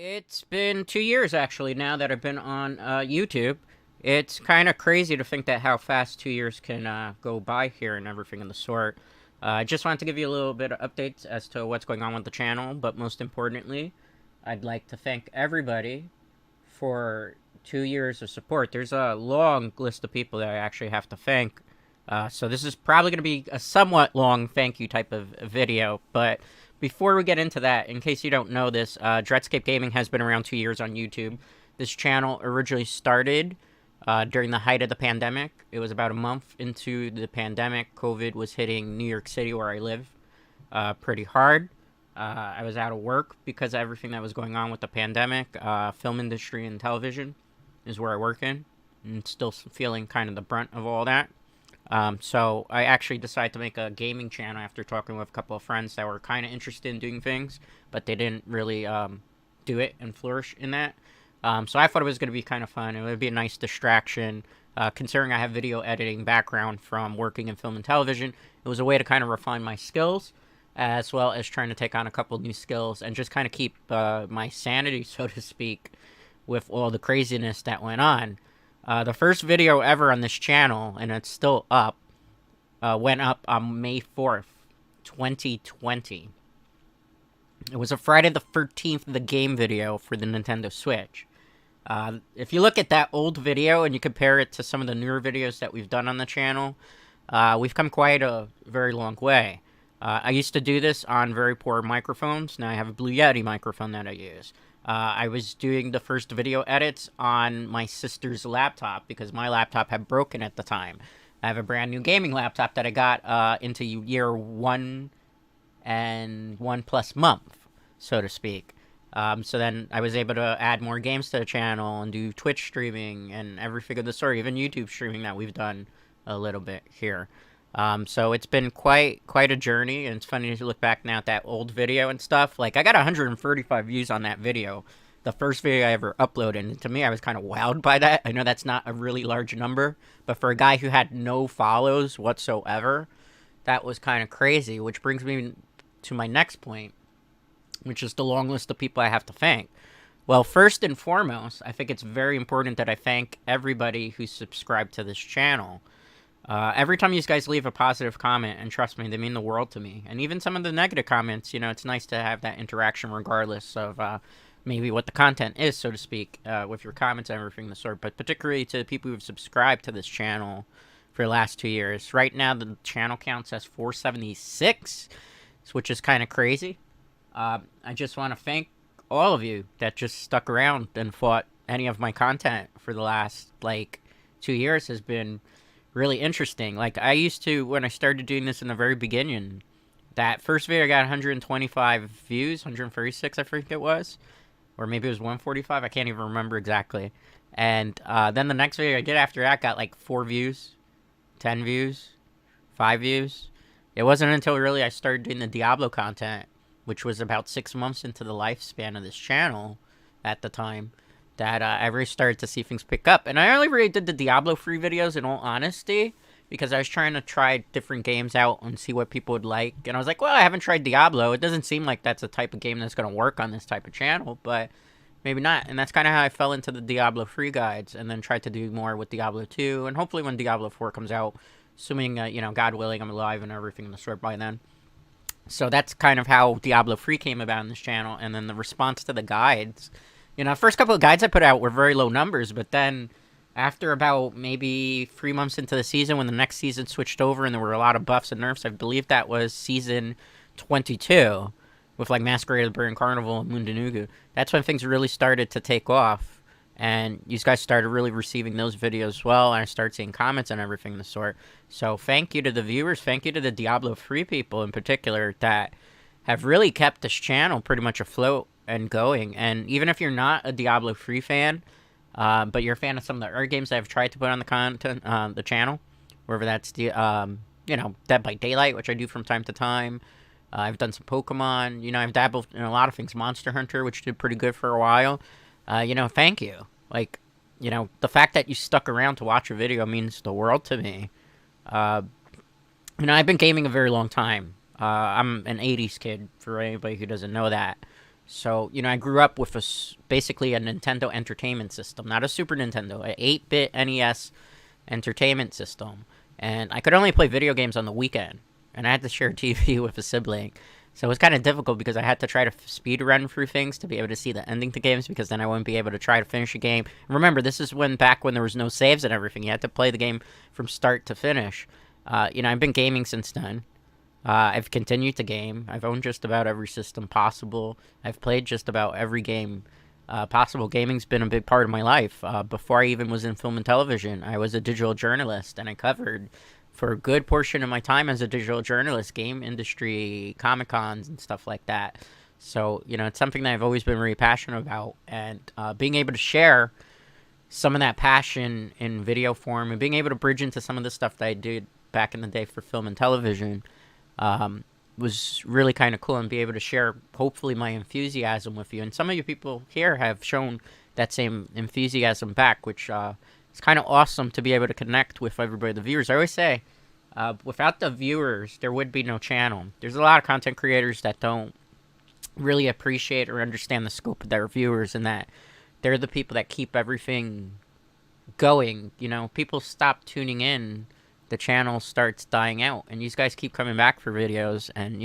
It's been 2 years actually now that I've been on YouTube. It's kind of crazy to think that how fast 2 years can go by here and everything of the sort. I just wanted to give you a little bit of updates as to what's going on with the channel, but most importantly, I'd like to thank everybody for 2 years of support. There's a long list of people that I actually have to thank. So this is probably going to be a somewhat long thank you type of video, but before we get into that, in case you don't know this, Dreadscape Gaming has been around 2 years on YouTube. This channel originally started during the height of the pandemic. It was about a month into the pandemic. COVID was hitting New York City, where I live, pretty hard. I was out of work because of everything that was going on with the pandemic. Film industry and television is where I work in, and still feeling kind of the brunt of all that. So I actually decided to make a gaming channel after talking with a couple of friends that were kind of interested in doing things, but they didn't really do it and flourish in that. So I thought it was going to be kind of fun. It would be a nice distraction, considering I have video editing background from working in film and television. It was a way to kind of refine my skills, as well as trying to take on a couple new skills and just kind of keep my sanity, so to speak, with all the craziness that went on. The first video ever on this channel, and it's still up, went up on May 4th, 2020. It was a Friday the 13th the game video for the Nintendo Switch. If you look at that old video and you compare it to some of the newer videos that we've done on the channel, we've come quite a very long way. I used to do this on very poor microphones. Now I have a Blue Yeti microphone that I use. I was doing the first video edits on my sister's laptop because my laptop had broken at the time. I have a brand new gaming laptop that I got into year 1 and 1+ month, so to speak. So then I was able to add more games to the channel and do Twitch streaming and everything of the sort, even YouTube streaming that we've done a little bit here. So it's been quite a journey, and it's funny to look back now at that old video and stuff. Like, I got 135 views on that video, the first video I ever uploaded, and to me, I was kind of wowed by that. I know that's not a really large number, but for a guy who had no follows whatsoever, that was kind of crazy, which brings me to my next point, which is the long list of people I have to thank. Well, first and foremost, I think it's very important that I thank everybody who subscribed to this channel. Every time you guys leave a positive comment, and trust me, they mean the world to me. And even some of the negative comments, you know, it's nice to have that interaction regardless of maybe what the content is, so to speak, with your comments and everything of the sort. But particularly to the people who have subscribed to this channel for the last 2 years. Right now, the channel count says 476, which is kind of crazy. I just want to thank all of you that just stuck around and thought any of my content for the last, 2 years has been really interesting. Like, I used to, when I started doing this in the very beginning, that first video got 125 views, 136 I think it was, or maybe it was 145, I can't even remember exactly. And then the next video I did after that got 4 views, 10 views, 5 views. It wasn't until really I started doing the Diablo content, which was about 6 months into the lifespan of this channel at the time, that I really started to see things pick up. And I only really did the Diablo free videos, in all honesty, because I was trying to try different games out and see what people would like. And I was like, well, I haven't tried Diablo. It doesn't seem like that's a type of game that's going to work on this type of channel, but maybe not. And that's kind of how I fell into the Diablo free guides, and then tried to do more with Diablo 2. And hopefully when Diablo 4 comes out, assuming, you know, God willing, I'm alive and everything in the sort by then. So that's kind of how Diablo 3 came about in this channel. And then the response to the guides, you know, the first couple of guides I put out were very low numbers, but then after about maybe 3 months into the season, when the next season switched over and there were a lot of buffs and nerfs, I believe that was season 22, with Masquerade of the Burning Carnival and Mundanugu. That's when things really started to take off, and you guys started really receiving those videos as well, and I started seeing comments and everything of the sort. So thank you to the viewers, thank you to the Diablo 3 people in particular that have really kept this channel pretty much afloat and going. And even if you're not a Diablo 3 fan, but you're a fan of some of the other games that I've tried to put on the content, the channel, whether that's the, you know, Dead by Daylight, which I do from time to time. I've done some Pokemon, you know, I've dabbled in a lot of things. Monster Hunter, which did pretty good for a while. You know, thank you. Like, you know, the fact that you stuck around to watch a video means the world to me. You know, I've been gaming a very long time. I'm an 80s kid, for anybody who doesn't know that. So, I grew up with basically a Nintendo Entertainment System, not a Super Nintendo, an 8-bit NES entertainment system. And I could only play video games on the weekend. And I had to share a TV with a sibling. So it was kind of difficult because I had to try to speed run through things to be able to see the ending to games, because then I wouldn't be able to try to finish a game. And remember, this is back when there was no saves and everything. You had to play the game from start to finish. I've been gaming since then. I've continued to game. I've owned just about every system possible. I've played just about every game possible. Gaming's been a big part of my life. Before I even was in film and television, I was a digital journalist, and I covered, for a good portion of my time as a digital journalist, game industry, Comic-Cons, and stuff like that. So, it's something that I've always been really passionate about. And being able to share some of that passion in video form, and being able to bridge into some of the stuff that I did back in the day for film and television, was really kind of cool, and be able to share, hopefully, my enthusiasm with you. And some of you people here have shown that same enthusiasm back, which it's kind of awesome to be able to connect with everybody, the viewers. I always say, without the viewers, there would be no channel. There's a lot of content creators that don't really appreciate or understand the scope of their viewers, and that they're the people that keep everything going. People stop tuning in, the channel starts dying out, and these guys keep coming back for videos and,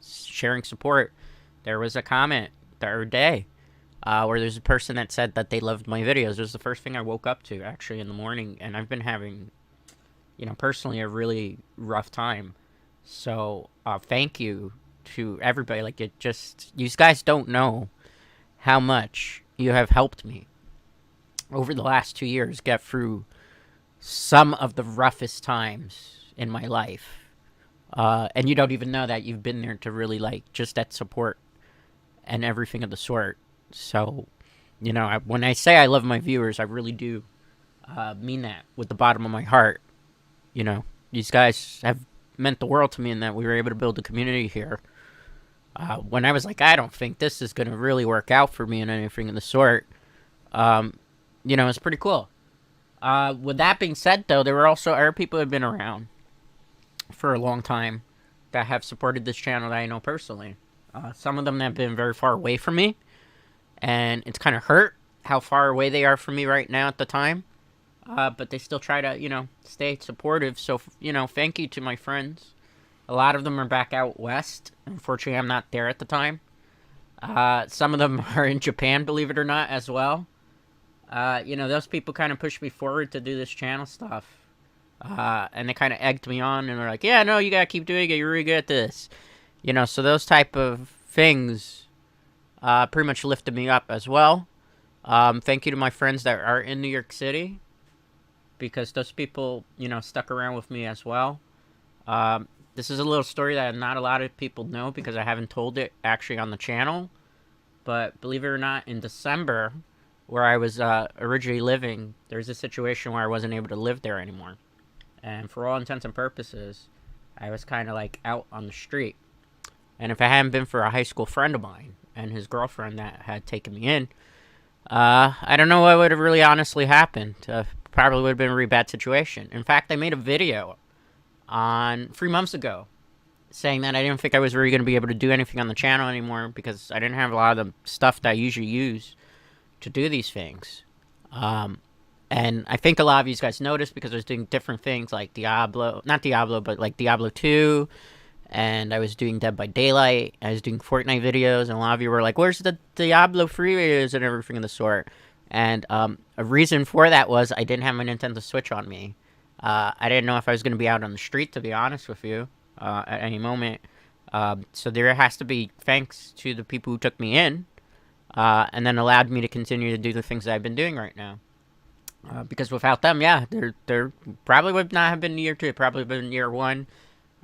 sharing support. There was a comment the other day where there's a person that said that they loved my videos. It was the first thing I woke up to, actually, in the morning, and I've been having, personally, a really rough time. So, thank you to everybody. You guys don't know how much you have helped me over the last 2 years get through some of the roughest times in my life. And you don't even know that you've been there to really, just that support and everything of the sort. So, when I say I love my viewers, I really do mean that with the bottom of my heart. These guys have meant the world to me, in that we were able to build a community here. When I was like, I don't think this is going to really work out for me and anything of the sort, it's pretty cool. With that being said, though, there were also other people who have been around for a long time that have supported this channel that I know personally. Some of them have been very far away from me, and it's kind of hurt how far away they are from me right now at the time. But they still try to, stay supportive. So, thank you to my friends. A lot of them are back out west. Unfortunately, I'm not there at the time. Some of them are in Japan, believe it or not, as well. Those people kind of pushed me forward to do this channel stuff. And they kind of egged me on, and they're like, yeah, no, you gotta keep doing it, you're really good at this. So those type of things pretty much lifted me up as well. Thank you to my friends that are in New York City, because those people, stuck around with me as well. This is a little story that not a lot of people know, because I haven't told it actually on the channel. But believe it or not, in December, where I was originally living, there's a situation where I wasn't able to live there anymore. And for all intents and purposes, I was kind of out on the street. And if it hadn't been for a high school friend of mine and his girlfriend that had taken me in, I don't know what would have really honestly happened. Probably would have been a really bad situation. In fact, I made a video on 3 months ago saying that I didn't think I was really going to be able to do anything on the channel anymore, because I didn't have a lot of the stuff that I usually use to do these things. And I think a lot of you guys noticed, because I was doing different things like Diablo, not Diablo, but like Diablo 2, and I was doing Dead by Daylight, I was doing Fortnite videos, and a lot of you were like, where's the Diablo 3 videos and everything of the sort? And a reason for that was I didn't have my Nintendo Switch on me. I didn't know if I was going to be out on the street, to be honest with you, at any moment. So there has to be thanks to the people who took me in, and then allowed me to continue to do the things that I've been doing right now. Because without them, yeah, there probably would not have been year 2. It probably been year 1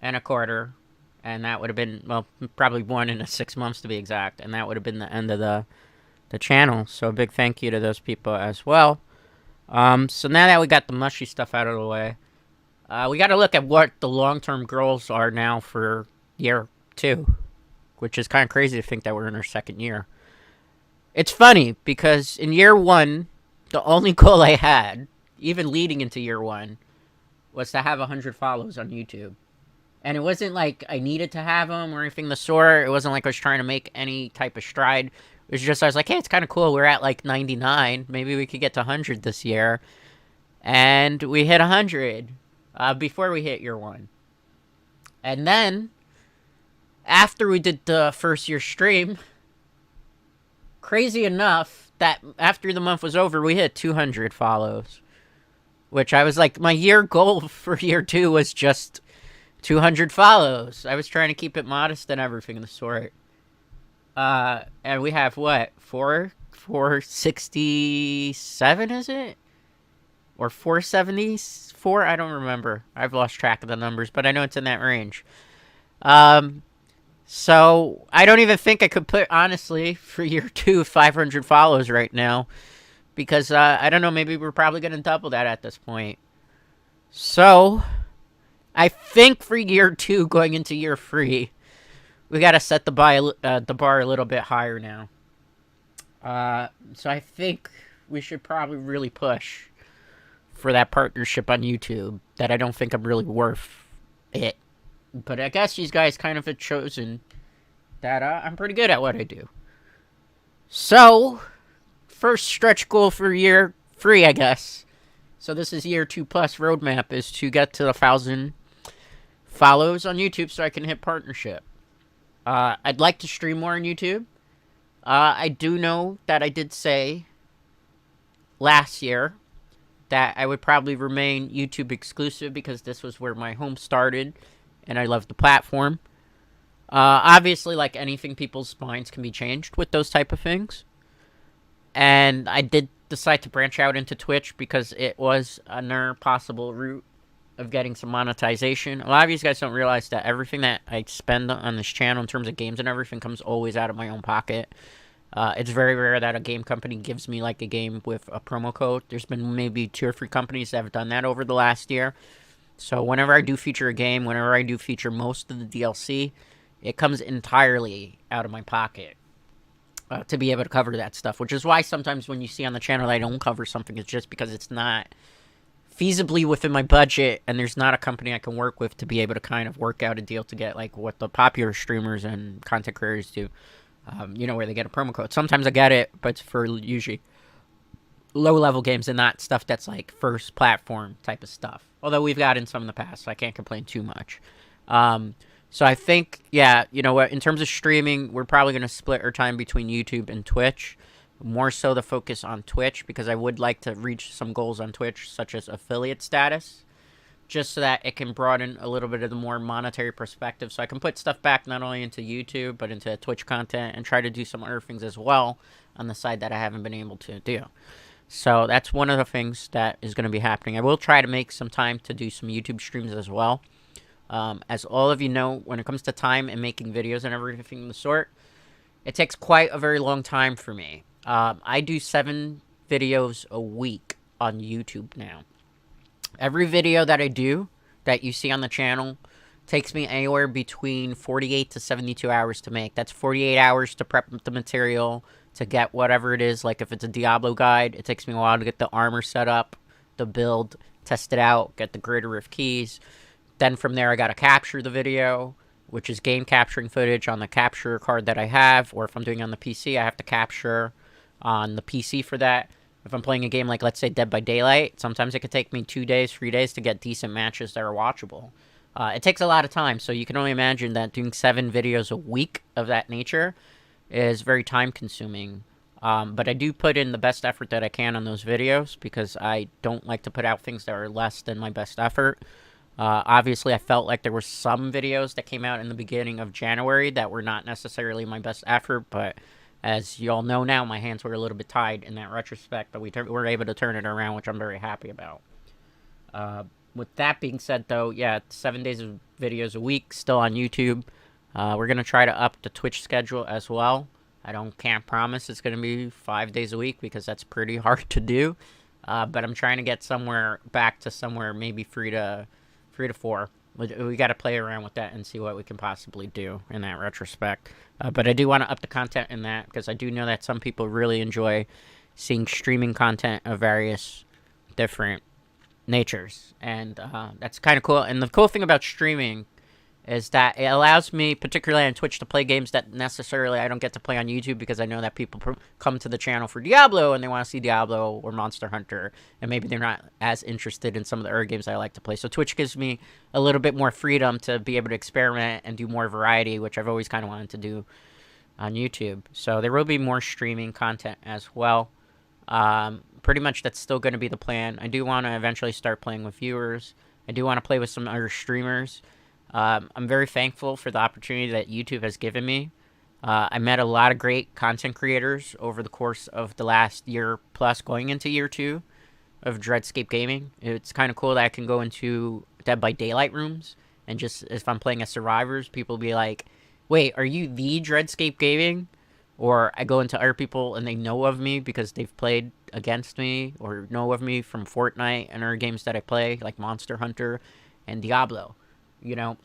and a quarter, and that would have been, well, probably 1 and 6 months to be exact, and that would have been the end of the channel. So a big thank you to those people as well. So now that we got the mushy stuff out of the way, we got to look at what the long-term goals are now for year 2, which is kind of crazy to think that we're in our 2nd year. It's funny, because in year 1, the only goal I had, even leading into year 1, was to have 100 follows on YouTube. And it wasn't like I needed to have them or anything of the sort. It wasn't like I was trying to make any type of stride. It was just I was like, hey, it's kind of cool. We're at like 99. Maybe we could get to 100 this year. And we hit 100 before we hit year 1. And then, after we did the first year stream, crazy enough that after the month was over, we hit 200 follows. Which I was like, my year goal for year 2 was just 200 follows. I was trying to keep it modest and everything of the sort. And we have what? 467, is it? Or 474? I don't remember. I've lost track of the numbers, but I know it's in that range. So I don't even think I could put, honestly, for year 2, 500 follows right now. Because, I don't know, maybe we're probably going to double that at this point. So, I think for year 2, going into year 3, we got to set the bar a little bit higher now. So I think we should probably really push for that partnership on YouTube that I don't think I'm really worth it. But I guess these guys kind of have chosen that I'm pretty good at what I do. So, first stretch goal for year 3, I guess. So this is year 2 plus roadmap, is to get to 1,000 follows on YouTube so I can hit partnership. I'd like to stream more on YouTube. I do know that I did say last year that I would probably remain YouTube exclusive because this was where my home started and I love the platform. Obviously, like anything, people's minds can be changed with those type of things. And I did decide to branch out into Twitch because it was another possible route of getting some monetization. A lot of you guys don't realize that everything that I spend on this channel in terms of games and everything comes always out of my own pocket. It's very rare that a game company gives me like a game with a promo code. There's been maybe 2 or 3 companies that have done that over the last year. So whenever I do feature a game, whenever I do feature most of the DLC, it comes entirely out of my pocket. To be able to cover that stuff, which is why sometimes when you see on the channel that I don't cover something, it's just because it's not feasibly within my budget, and there's not a company I can work with to be able to kind of work out a deal to get like what the popular streamers and content creators do, where they get a promo code. Sometimes I get it, but it's for usually low-level games and not stuff that's like first platform type of stuff. Although we've gotten some in the past, so I can't complain too much. So I think, yeah, you know what, in terms of streaming, we're probably going to split our time between YouTube and Twitch. More so the focus on Twitch, because I would like to reach some goals on Twitch, such as affiliate status, just so that it can broaden a little bit of the more monetary perspective. So I can put stuff back not only into YouTube, but into Twitch content, and try to do some other things as well on the side that I haven't been able to do. So that's one of the things that is going to be happening. I will try to make some time to do some YouTube streams as well. As all of you know, when it comes to time and making videos and everything of the sort, it takes quite a very long time for me. I do 7 videos a week on YouTube now. Every video that I do, that you see on the channel, takes me anywhere between 48 to 72 hours to make. That's 48 hours to prep the material, to get whatever it is. Like if it's a Diablo guide, it takes me a while to get the armor set up, the build, test it out, get the Greater Rift keys. Then from there, I got to capture the video, which is game capturing footage on the capture card that I have. Or if I'm doing it on the PC, I have to capture on the PC for that. If I'm playing a game like, let's say, Dead by Daylight, sometimes it could take me 2 days, 3 days to get decent matches that are watchable. It takes a lot of time, so you can only imagine that doing 7 videos a week of that nature is very time-consuming. But I do put in the best effort that I can on those videos, because I don't like to put out things that are less than my best effort. Obviously, I felt like there were some videos that came out in the beginning of January that were not necessarily my best effort, but as you all know now, my hands were a little bit tied in that retrospect, but we were able to turn it around, which I'm very happy about. With that being said, though, yeah, 7 days of videos a week, still on YouTube. We're going to try to up the Twitch schedule as well. Can't promise it's going to be 5 days a week, because that's pretty hard to do. But I'm trying to get back to somewhere maybe 3 to 4. We got to play around with that and see what we can possibly do in that retrospect. But I do want to up the content in that, because I do know that some people really enjoy seeing streaming content of various different natures. And that's kind of cool. And the cool thing about streaming is that it allows me, particularly on Twitch, to play games that necessarily I don't get to play on YouTube, because I know that people come to the channel for Diablo and they want to see Diablo or Monster Hunter, and maybe they're not as interested in some of the other games I like to play. So Twitch gives me a little bit more freedom to be able to experiment and do more variety, which I've always kind of wanted to do on YouTube. So there will be more streaming content as well. Pretty much that's still going to be the plan. I do want to eventually start playing with viewers. I do want to play with some other streamers. I'm very thankful for the opportunity that YouTube has given me. I met a lot of great content creators over the course of the last year plus, going into year 2 of Dreadscape Gaming. It's kind of cool that I can go into Dead by Daylight rooms, and just if I'm playing as survivors, people be like, wait, are you the Dreadscape Gaming? Or I go into other people and they know of me because they've played against me, or know of me from Fortnite and other games that I play, like Monster Hunter and Diablo. You know,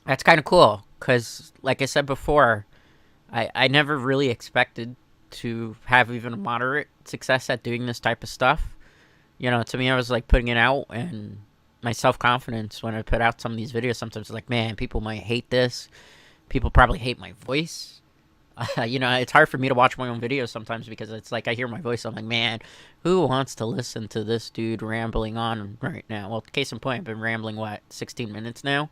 that's kind of cool, because like I said before, I never really expected to have even a moderate success at doing this type of stuff. You know, to me, I was like putting it out, and my self-confidence when I put out some of these videos, sometimes it's like, man, people might hate this. People probably hate my voice. You know, it's hard for me to watch my own videos sometimes, because it's like I hear my voice, I'm like, man, who wants to listen to this dude rambling on right now? Well, case in point, I've been rambling, 16 minutes now?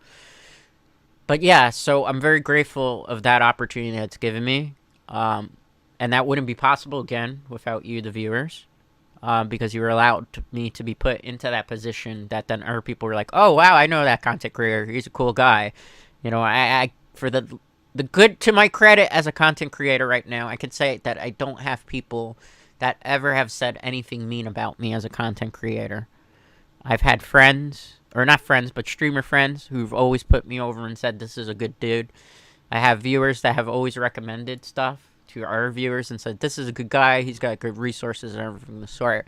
But yeah, so I'm very grateful of that opportunity that it's given me. And that wouldn't be possible, again, without you, the viewers. Because you were allowed me to be put into that position that then other people were like, oh, wow, I know that content creator. He's a cool guy. You know, I for the good, to my credit as a content creator right now, I can say that I don't have people that ever have said anything mean about me as a content creator. I've had friends, or not friends, but streamer friends, who've always put me over and said, this is a good dude. I have viewers that have always recommended stuff to our viewers and said, this is a good guy, he's got good resources and everything of the sort.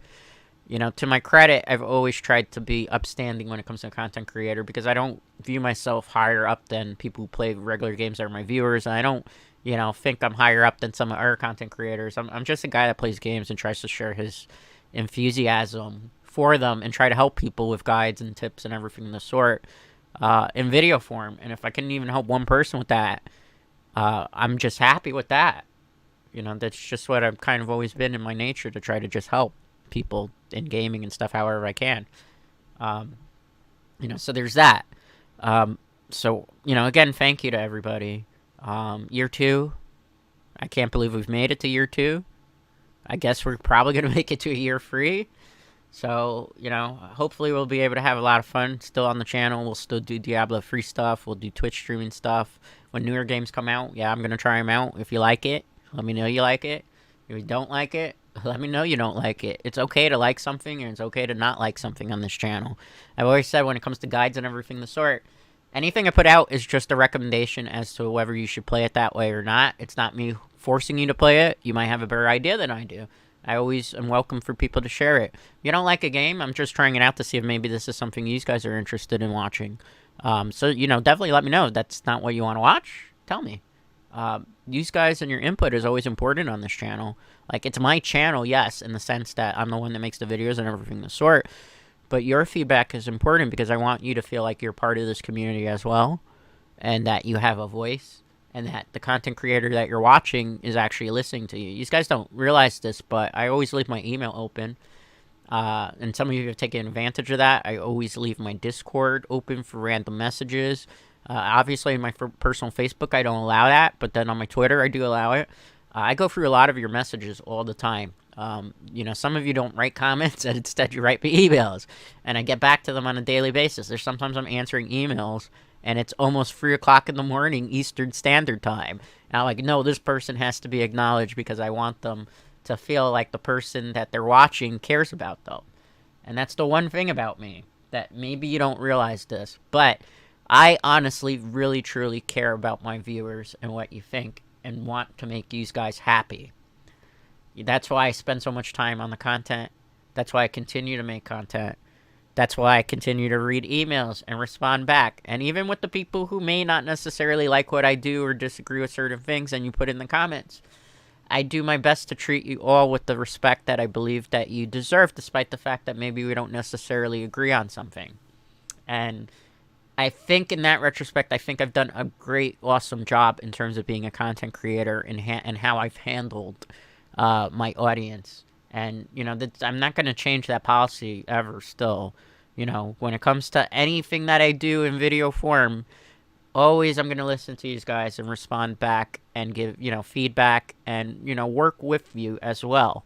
You know, to my credit, I've always tried to be upstanding when it comes to a content creator, because I don't view myself higher up than people who play regular games that are my viewers, and I don't, you know, think I'm higher up than some other content creators. I'm just a guy that plays games and tries to share his enthusiasm for them and try to help people with guides and tips and everything of the sort in video form. And if I can even help one person with that, I'm just happy with that. You know, that's just what I've kind of always been in my nature, to try to just help people in gaming and stuff however I can. You know, so there's that. So, you know, again, thank you to everybody. Year 2, I can't believe we've made it to year 2. I guess we're probably going to make it to a year 3. So, you know, hopefully we'll be able to have a lot of fun still on the channel. We'll still do Diablo free stuff. We'll do Twitch streaming stuff. When newer games come out, yeah, I'm going to try them out. If you like it, let me know you like it. If you don't like it, let me know you don't like it. It's okay to like something, and it's okay to not like something on this channel. I've always said, when it comes to guides and everything the sort, anything I put out is just a recommendation as to whether you should play it that way or not. It's not me forcing you to play it. You might have a better idea than I do. I always am welcome for people to share it. If you don't like a game, I'm just trying it out to see if maybe this is something you guys are interested in watching. So, you know, definitely let me know if that's not what you want to watch. Tell me. You guys and your input is always important on this channel. Like, it's my channel, yes, in the sense that I'm the one that makes the videos and everything of the sort. But your feedback is important, because I want you to feel like you're part of this community as well, and that you have a voice, and that the content creator that you're watching is actually listening to you. You guys don't realize this, but I always leave my email open. And some of you have taken advantage of that. I always leave my Discord open for random messages. Obviously, in my personal Facebook, I don't allow that, but then on my Twitter, I do allow it. I go through a lot of your messages all the time. You know, some of you don't write comments, and instead you write me emails, and I get back to them on a daily basis. There's sometimes I'm answering emails, and it's almost 3 o'clock in the morning Eastern Standard Time. And I'm like, no, this person has to be acknowledged, because I want them to feel like the person that they're watching cares about them. And that's the one thing about me, that maybe you don't realize this, but I honestly, really, truly care about my viewers and what you think, and want to make you guys happy. That's why I spend so much time on the content. That's why I continue to make content. That's why I continue to read emails and respond back. And even with the people who may not necessarily like what I do or disagree with certain things, and you put in the comments, I do my best to treat you all with the respect that I believe that you deserve, despite the fact that maybe we don't necessarily agree on something. And I think in that retrospect, I think I've done a great, awesome job in terms of being a content creator and how I've handled my audience. And, I'm not going to change that policy ever still. When it comes to anything that I do in video form, always I'm going to listen to these guys and respond back and give, feedback and, work with you as well.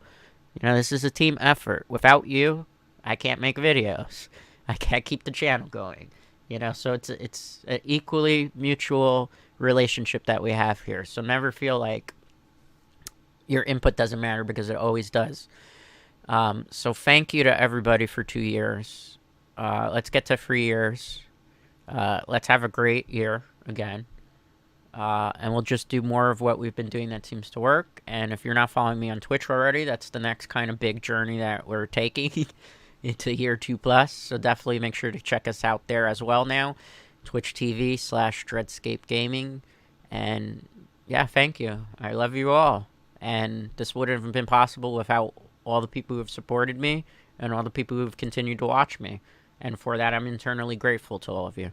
This is a team effort. Without you, I can't make videos. I can't keep the channel going. So it's an equally mutual relationship that we have here. So never feel like your input doesn't matter, because it always does. So thank you to everybody for 2 years. Let's get to 3 years. Let's have a great year again. And we'll just do more of what we've been doing that seems to work. And if you're not following me on Twitch already, that's the next kind of big journey that we're taking into year 2+. So definitely make sure to check us out there as well now. Twitch TV/Dreadscape Gaming. And yeah, thank you. I love you all. And this wouldn't have been possible without all the people who have supported me and all the people who have continued to watch me. And for that, I'm internally grateful to all of you.